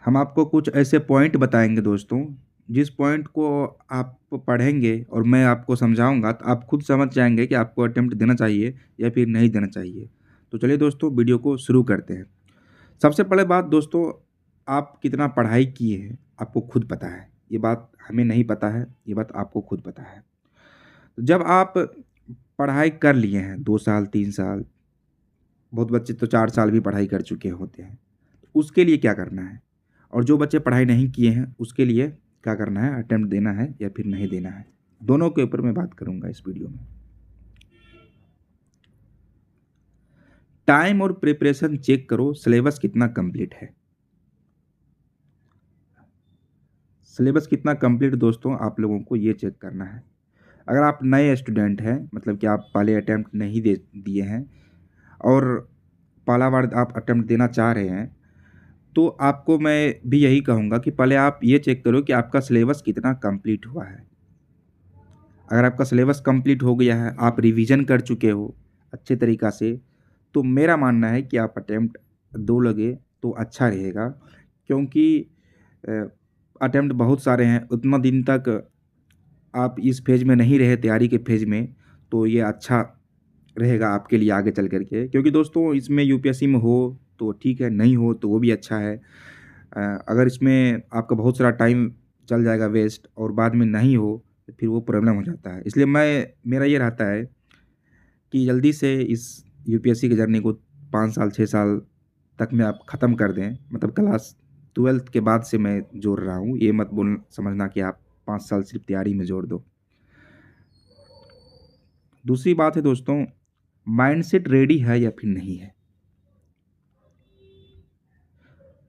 हम आपको कुछ ऐसे पॉइंट बताएँगे दोस्तों, जिस पॉइंट को आप पढ़ेंगे और मैं आपको समझाऊँगा तो आप खुद समझ जाएँगे कि आपको अटेम्प्ट देना चाहिए या फिर नहीं देना चाहिए। तो चलिए दोस्तों वीडियो को शुरू करते हैं। सबसे पहले बात दोस्तों, आप कितना पढ़ाई किए हैं, आपको खुद पता है। ये बात हमें नहीं पता है, ये बात आपको खुद पता है। जब आप पढ़ाई कर लिए हैं 2 साल, 3 साल, बहुत बच्चे तो 4 साल भी पढ़ाई कर चुके होते हैं। उसके लिए क्या करना है? और जो बच्चे पढ़ाई नहीं किए हैं, उसके लिए क्या करना है? अटेम्प्ट देना है या फिर नहीं देना है? दोनों के ऊपर मैं बात करूँगा इस वीडियो में। टाइम और प्रिपरेशन चेक करो, सिलेबस कितना कंप्लीट है। सिलेबस कितना कंप्लीट दोस्तों आप लोगों को ये चेक करना है। अगर आप नए स्टूडेंट हैं, मतलब कि आप पहले अटेम्प्ट नहीं दे दिए हैं और पहला बार आप अटेम्प्ट देना चाह रहे हैं, तो आपको मैं भी यही कहूँगा कि पहले आप ये चेक करो कि आपका सिलेबस कितना कंप्लीट हुआ है। अगर आपका सिलेबस कंप्लीट हो गया है, आप रिवीजन कर चुके हो अच्छे तरीक़ा से, तो मेरा मानना है कि आप अटेम्प्ट दो लगे तो अच्छा रहेगा। क्योंकि अ, अटेम्प्ट बहुत सारे हैं, उतना दिन तक आप इस फ़ेज़ में नहीं रहे तैयारी के फ़ेज़ में, तो ये अच्छा रहेगा आपके लिए आगे चल कर के। क्योंकि दोस्तों इसमें यूपीएससी में हो तो ठीक है, नहीं हो तो वो भी अच्छा है। अगर इसमें आपका बहुत सारा टाइम चल जाएगा वेस्ट और बाद में नहीं हो, तो फिर वो प्रॉब्लम हो जाता है। इसलिए मेरा ये रहता है कि जल्दी से इस यूपीएससी की जर्नी को 5 साल, 6 साल तक में आप ख़त्म कर दें। मतलब क्लास 12th के बाद से मैं जोड़ रहा हूँ, ये मत समझना कि आप 5 साल सिर्फ़ तैयारी में जोड़ दो। दूसरी बात है दोस्तों, माइंडसेट रेडी है या फिर नहीं है?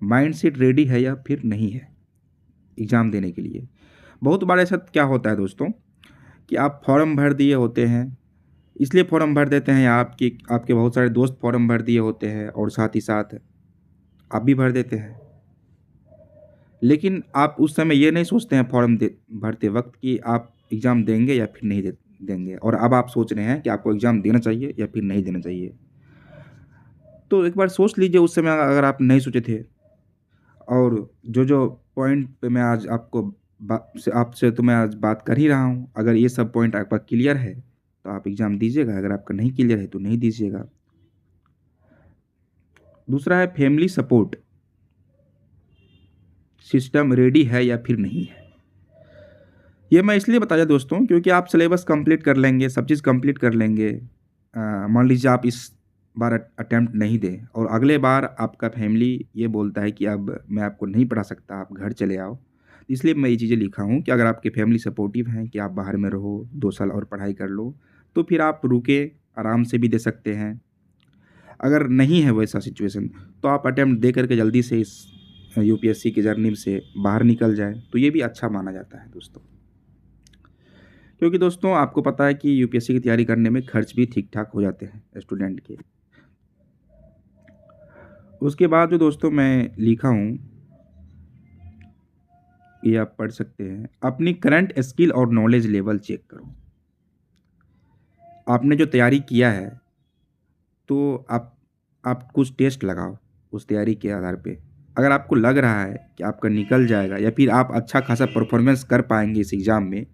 माइंडसेट रेडी है या फिर नहीं है एग्ज़ाम देने के लिए? बहुत बार ऐसा क्या होता है दोस्तों कि आप फॉर्म भर दिए होते हैं, इसलिए फॉर्म भर देते हैं या आपके आपके बहुत सारे दोस्त फॉर्म भर दिए होते हैं और साथ ही साथ आप भी भर देते हैं। लेकिन आप उस समय ये नहीं सोचते हैं फॉर्म भरते वक़्त कि आप एग्ज़ाम देंगे या फिर नहीं देंगे, और अब आप सोच रहे हैं कि आपको एग्ज़ाम देना चाहिए या फिर नहीं देना चाहिए। तो एक बार सोच लीजिए उस समय अगर आप नहीं सोचे थे, और जो पॉइंट पे मैं आज आपको आपसे तो मैं आज बात कर ही रहा हूँ, अगर ये सब पॉइंट आपका क्लियर है, तो आप एग्ज़ाम दीजिएगा, अगर आपका नहीं क्लियर है तो नहीं दीजिएगा। दूसरा है फैमिली सपोर्ट, सिस्टम रेडी है या फिर नहीं है? ये मैं इसलिए बताया दोस्तों क्योंकि आप सिलेबस कंप्लीट कर लेंगे, सब चीज़ कंप्लीट कर लेंगे। मान लीजिए आप इस बार अटेम्प्ट नहीं दें और अगले बार आपका फैमिली ये बोलता है कि अब मैं आपको नहीं पढ़ा सकता, आप घर चले आओ। इसलिए मैं ये चीज़ें लिखा हूँ कि अगर आपकी फैमिली सपोर्टिव हैं कि आप बाहर में रहो, 2 साल और पढ़ाई कर लो, तो फिर आप रुके, आराम से भी दे सकते हैं। अगर नहीं है वैसा सिचुएशन, तो आप अटेम्प्ट दे करके जल्दी से इस यूपीएससी की जर्नी से बाहर निकल जाएँ, तो ये भी अच्छा माना जाता है दोस्तों। क्योंकि दोस्तों आपको पता है कि यूपीएससी की तैयारी करने में खर्च भी ठीक-ठाक हो जाते हैं स्टूडेंट के। उसके बाद जो दोस्तों मैं लिखा हूँ, ये आप पढ़ सकते हैं। अपनी करंट स्किल और नॉलेज लेवल चेक करो। आपने जो तैयारी किया है, तो आप कुछ टेस्ट लगाओ उस तैयारी के आधार पे। अगर आपको लग रहा है कि आपका निकल जाएगा या फिर आप अच्छा खासा परफॉर्मेंस कर पाएँगे इस एग्ज़ाम में,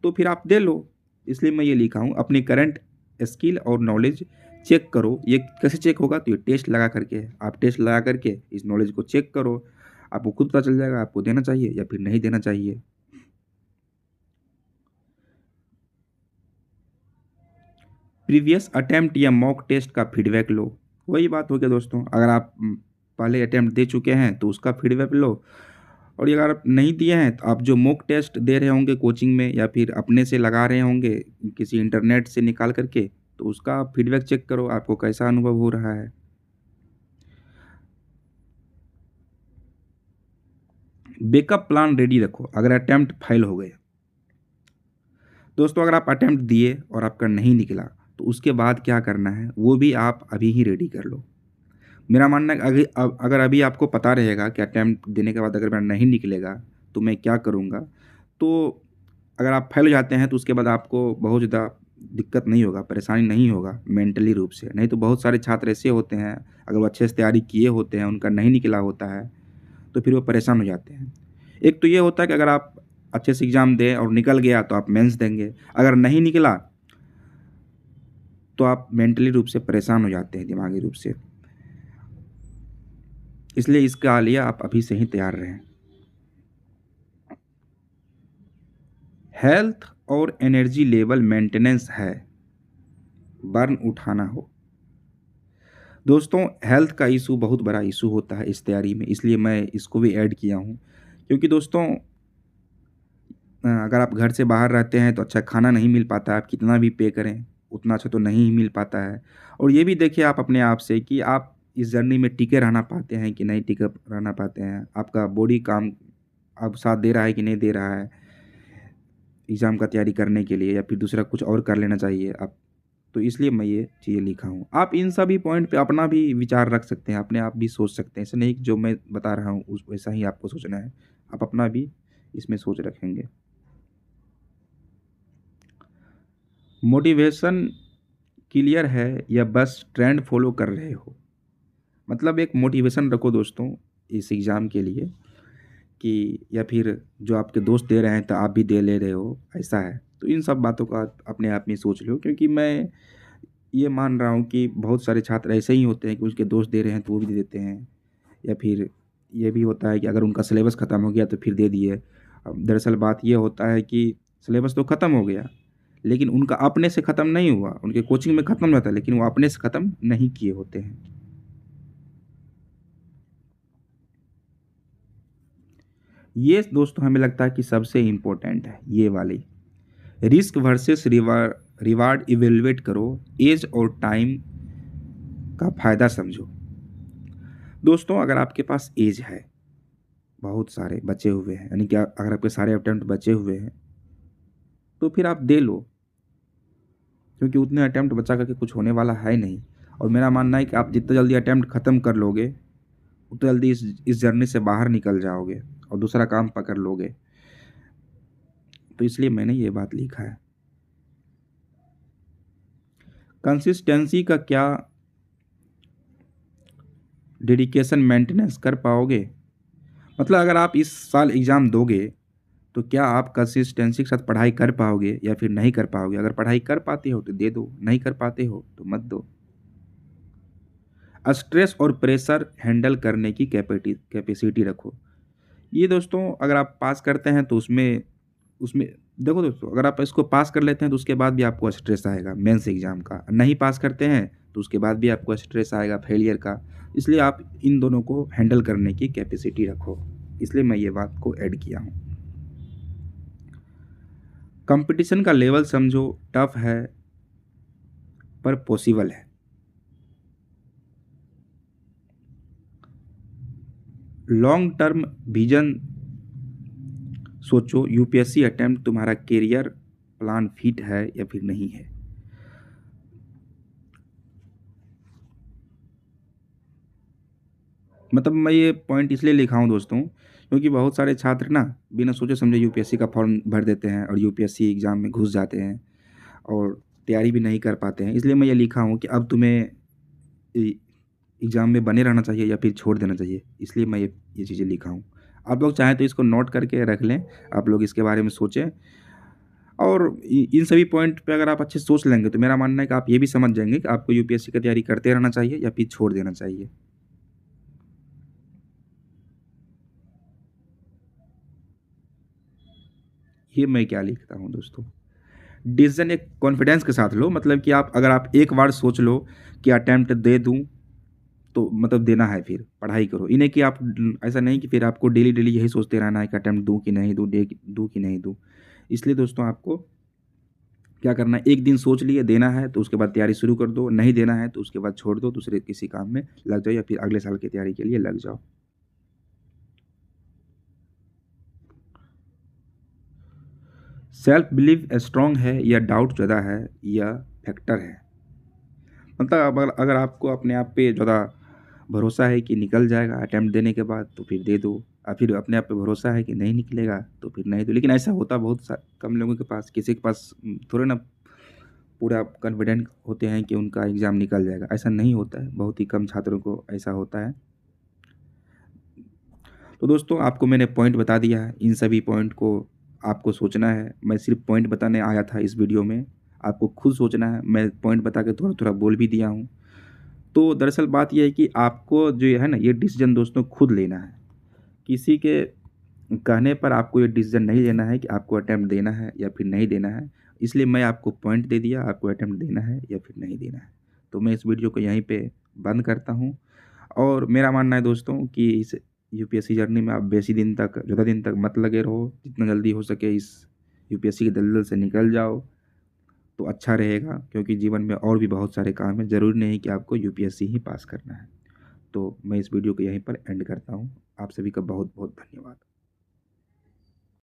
तो फिर आप दे लो। इसलिए मैं ये लिखा हूँ, अपनी करंट स्किल और नॉलेज चेक करो। ये कैसे चेक होगा? तो ये टेस्ट लगा करके है। आप टेस्ट लगा करके इस नॉलेज को चेक करो। आपको खुद पता चल जाएगा आपको देना चाहिए या फिर नहीं देना चाहिए। प्रीवियस अटेम्प्ट या मॉक टेस्ट का फीडबैक लो। वही बात हो गया दोस्तों, अगर आप पहले अटेम्प्ट दे चुके हैं तो उसका फीडबैक लो, और ये अगर आप नहीं दिए हैं तो आप जो मॉक टेस्ट दे रहे होंगे कोचिंग में या फिर अपने से लगा रहे होंगे किसी इंटरनेट से निकाल करके, तो उसका फीडबैक चेक करो, आपको कैसा अनुभव हो रहा है। बैकअप प्लान रेडी रखो अगर अटेम्प्ट फेल हो गए। दोस्तों अगर आप अटेम्प्ट दिए और आपका नहीं निकला, तो उसके बाद क्या करना है वो भी आप अभी ही रेडी कर लो। मेरा मानना है कि अगर अभी आपको पता रहेगा कि अटेम्प्ट देने के बाद अगर मेरा नहीं निकलेगा तो मैं क्या करूँगा, तो अगर आप फेल हो जाते हैं तो उसके बाद आपको बहुत ज़्यादा दिक्कत नहीं होगा, परेशानी नहीं होगा मेंटली रूप से। नहीं तो बहुत सारे छात्र ऐसे होते हैं, अगर वो अच्छे से तैयारी किए होते हैं, उनका नहीं निकला होता है, तो फिर वो परेशान हो जाते हैं। एक तो ये होता है कि अगर आप अच्छे से एग्ज़ाम दें और निकल गया तो आप मेंस देंगे, अगर नहीं निकला तो आप मेंटली रूप से परेशान हो जाते हैं, दिमागी रूप से। इसलिए इसका लिए आप अभी से ही तैयार रहें। हेल्थ और एनर्जी लेवल मेंटेनेंस है, बर्न उठाना हो। दोस्तों, हेल्थ का इशू बहुत बड़ा इशू होता है इस तैयारी में, इसलिए मैं इसको भी ऐड किया हूँ। क्योंकि दोस्तों अगर आप घर से बाहर रहते हैं तो अच्छा खाना नहीं मिल पाता है, आप कितना भी पे करें, उतना अच्छा तो नहीं मिल पाता है। और ये भी देखिए आप अपने आप से कि आप इस जर्नी में टिके रहना पाते हैं कि नहीं टिके रहना पाते हैं। आपका बॉडी काम अब साथ दे रहा है कि नहीं दे रहा है, एग्ज़ाम का तैयारी करने के लिए, या फिर दूसरा कुछ और कर लेना चाहिए आप। तो इसलिए मैं ये चीज़ें लिखा हूँ। आप इन सभी पॉइंट पे अपना भी विचार रख सकते हैं, अपने आप भी सोच सकते हैं। ऐसा नहीं कि जो मैं बता रहा हूँ उस वैसा ही आपको सोचना है। आप अपना भी इसमें सोच रखेंगे। मोटिवेशन क्लियर है या बस ट्रेंड फॉलो कर रहे हो? मतलब एक मोटिवेशन रखो दोस्तों इस एग्ज़ाम के लिए, कि या फिर जो आपके दोस्त दे रहे हैं तो आप भी दे ले रहे हो, ऐसा है। तो इन सब बातों को आप अपने आप में सोच लो, क्योंकि मैं ये मान रहा हूँ कि बहुत सारे छात्र ऐसे ही होते हैं कि उसके दोस्त दे रहे हैं तो वो भी दे देते हैं, या फिर ये भी होता है कि अगर उनका सिलेबस ख़त्म हो गया तो फिर दे दिए। अब दरअसल बात ये होता है कि सिलेबस तो ख़त्म हो गया, लेकिन उनका अपने से ख़त्म नहीं हुआ, उनके कोचिंग में ख़त्म हुआ था, लेकिन वो अपने से ख़त्म नहीं किए होते हैं। ये दोस्तों हमें लगता है कि सबसे इम्पोर्टेंट है ये वाली, रिस्क वर्सेस रिवार्ड इवेलुएट करो, एज और टाइम का फ़ायदा समझो। दोस्तों अगर आपके पास एज है, बहुत सारे बचे हुए हैं, यानी कि अगर आपके सारे अटेम्प्ट बचे हुए हैं तो फिर आप दे लो, क्योंकि उतने अटेम्प्ट बचा करके कुछ होने वाला है नहीं। और मेरा मानना है कि आप जितना जल्दी अटेम्प्ट ख़त्म कर लोगे उतना जल्दी इस जर्नी से बाहर निकल जाओगे और दूसरा काम पकड़ लोगे। तो इसलिए मैंने ये बात लिखा है। कंसिस्टेंसी का क्या, डेडिकेशन मेंटेनेंस कर पाओगे? मतलब अगर आप इस साल एग्ज़ाम दोगे तो क्या आप कंसिस्टेंसी के साथ पढ़ाई कर पाओगे या फिर नहीं कर पाओगे? अगर पढ़ाई कर पाते हो तो दे दो, नहीं कर पाते हो तो मत दो। स्ट्रेस और प्रेशर हैंडल करने की कैपेसिटी रखो। ये दोस्तों अगर आप पास करते हैं तो उसमें उसमें देखो दोस्तों, अगर आप इसको पास कर लेते हैं तो उसके बाद भी आपको स्ट्रेस आएगा मेंस एग्ज़ाम का। नहीं पास करते हैं तो उसके बाद भी आपको स्ट्रेस आएगा फेलियर का। इसलिए आप इन दोनों को हैंडल करने की कैपेसिटी रखो। इसलिए मैं ये बात को ऐड किया हूँ। कंपटीशन का लेवल समझो, टफ है पर पॉसिबल है। लॉन्ग टर्म विजन सोचो, यूपीएससी अटेम्प्ट तुम्हारा करियर प्लान फिट है या फिर नहीं है। मतलब मैं ये पॉइंट इसलिए लिखा हूँ दोस्तों, क्योंकि बहुत सारे छात्र ना बिना सोचे समझे यूपीएससी का फॉर्म भर देते हैं और यूपीएससी एग्ज़ाम में घुस जाते हैं और तैयारी भी नहीं कर पाते हैं। इसलिए मैं ये लिखा हूँ कि अब तुम्हें एग्ज़ाम में बने रहना चाहिए या फिर छोड़ देना चाहिए। इसलिए मैं ये चीज़ें लिखा हूँ। आप लोग चाहें तो इसको नोट करके रख लें, आप लोग इसके बारे में सोचें। और इन सभी पॉइंट पे अगर आप अच्छे से सोच लेंगे तो मेरा मानना है कि आप ये भी समझ जाएंगे कि आपको यूपीएससी की तैयारी करते रहना चाहिए या फिर छोड़ देना चाहिए। ये मैं क्या लिखता हूँ दोस्तों, डिसीजन एक कॉन्फिडेंस के साथ लो। मतलब कि आप अगर आप एक बार सोच लो कि अटेम्प्ट दे दूं तो मतलब देना है, फिर पढ़ाई करो। इन्हें कि आप ऐसा नहीं कि फिर आपको डेली डेली यही सोचते रहना है कि अटेम्प्ट दूं कि नहीं दूं, दूं कि नहीं दूं। इसलिए दोस्तों आपको क्या करना है, एक दिन सोच लिए देना है तो उसके बाद तैयारी शुरू कर दो, नहीं देना है तो उसके बाद छोड़ दो, दूसरे किसी काम में लग जाओ या फिर अगले साल की तैयारी के लिए लग जाओ। सेल्फ बिलीव स्ट्रांग है या डाउट ज़्यादा है या फैक्टर है? मतलब अगर आपको अपने आप पे ज़्यादा भरोसा है कि निकल जाएगा अटेम्प्ट देने के बाद तो फिर दे दो, और फिर अपने आप पे भरोसा है कि नहीं निकलेगा तो फिर नहीं दो। लेकिन ऐसा होता बहुत कम लोगों के पास, किसी के पास थोड़े ना पूरा कॉन्फिडेंट होते हैं कि उनका एग्ज़ाम निकल जाएगा। ऐसा नहीं होता है, बहुत ही कम छात्रों को ऐसा होता है। तो दोस्तों आपको मैंने पॉइंट बता दिया है, इन सभी पॉइंट को आपको सोचना है। मैं सिर्फ पॉइंट बताने आया था इस वीडियो में, आपको खुद सोचना है। मैं पॉइंट बता के थोड़ा-थोड़ा बोल भी दिया हूँ। तो दरअसल बात ये है कि आपको जो है ना, ये डिसीज़न दोस्तों खुद लेना है। किसी के कहने पर आपको ये डिसीज़न नहीं लेना है कि आपको अटेम्प्ट देना है या फिर नहीं देना है। इसलिए मैं आपको पॉइंट दे दिया, आपको अटेम्प्ट देना है या फिर नहीं देना है। तो मैं इस वीडियो को यहीं पे बंद करता हूँ और मेरा मानना है दोस्तों कि इस यूपीएससी जर्नी में आप बेसी दिन तक, ज़्यादा दिन तक मत लगे रहो। जितना जल्दी हो सके इस यूपीएससी की दलदल से निकल जाओ तो अच्छा रहेगा, क्योंकि जीवन में और भी बहुत सारे काम हैं। ज़रूरी नहीं कि आपको यूपीएससी ही पास करना है। तो मैं इस वीडियो को यहीं पर एंड करता हूँ। आप सभी का बहुत-बहुत धन्यवाद।